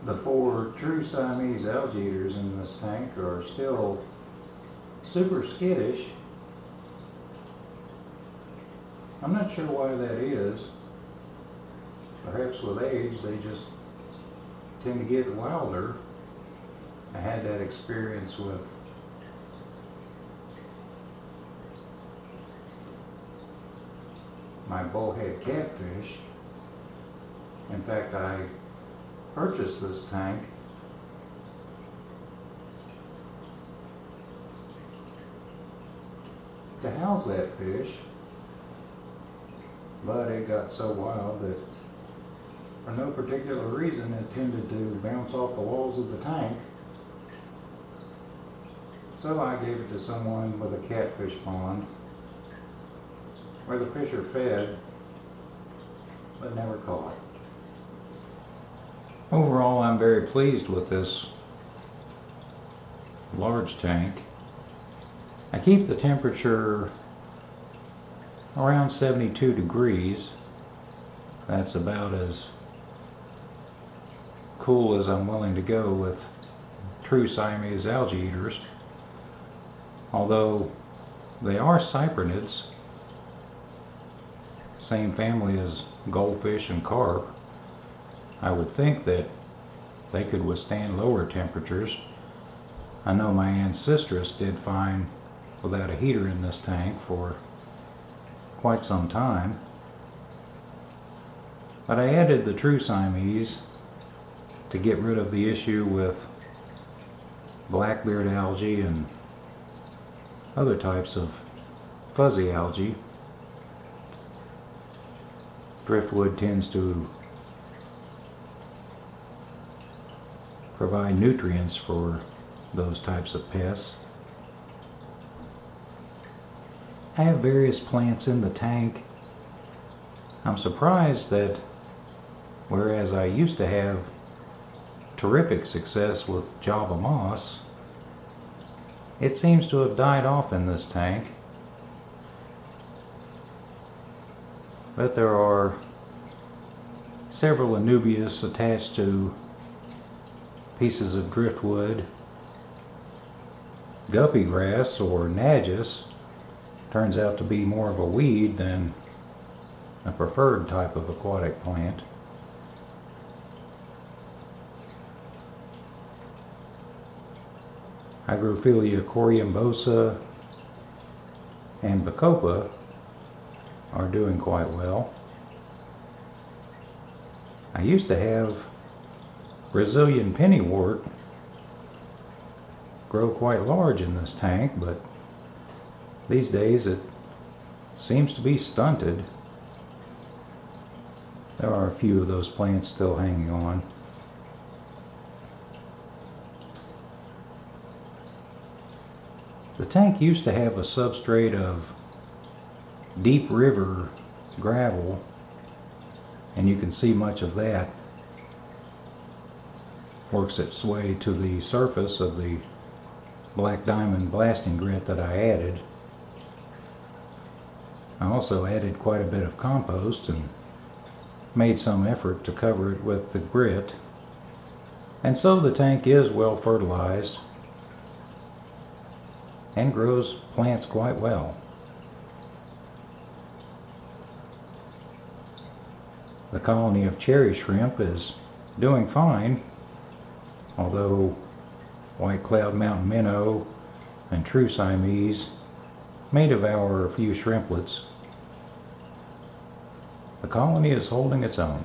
The 4 true Siamese algae-eaters in this tank are still super skittish. I'm not sure why that is. Perhaps with age they just tend to get wilder. I had that experience with my bullhead catfish. In fact, I purchased this tank to house that fish, but it got so wild that for no particular reason it tended to bounce off the walls of the tank. So I gave it to someone with a catfish pond where the fish are fed but never caught. Overall, I'm very pleased with this large tank. I keep the temperature around 72 degrees. That's about as cool as I'm willing to go with true Siamese algae eaters. Although they are cyprinids, same family as goldfish and carp, I would think that they could withstand lower temperatures. I know my ancestress did fine without a heater in this tank for quite some time. But I added the true Siamese to get rid of the issue with blackbeard algae and other types of fuzzy algae. Driftwood tends to provide nutrients for those types of pests. I have various plants in the tank. I'm surprised that whereas I used to have terrific success with Java moss, it seems to have died off in this tank. But there are several Anubias attached to pieces of driftwood. Guppy grass, or Najas, turns out to be more of a weed than a preferred type of aquatic plant. Hygrophila corymbosa and Bacopa are doing quite well. I used to have Brazilian pennywort grow quite large in this tank, but these days it seems to be stunted. There are a few of those plants still hanging on. The tank used to have a substrate of deep river gravel, and you can see much of that works its way to the surface of the black diamond blasting grit that I added. I also added quite a bit of compost and made some effort to cover it with the grit, and so the tank is well fertilized and grows plants quite well. The colony of cherry shrimp is doing fine, although white cloud mountain minnow and true Siamese may devour a few shrimplets. The colony is holding its own.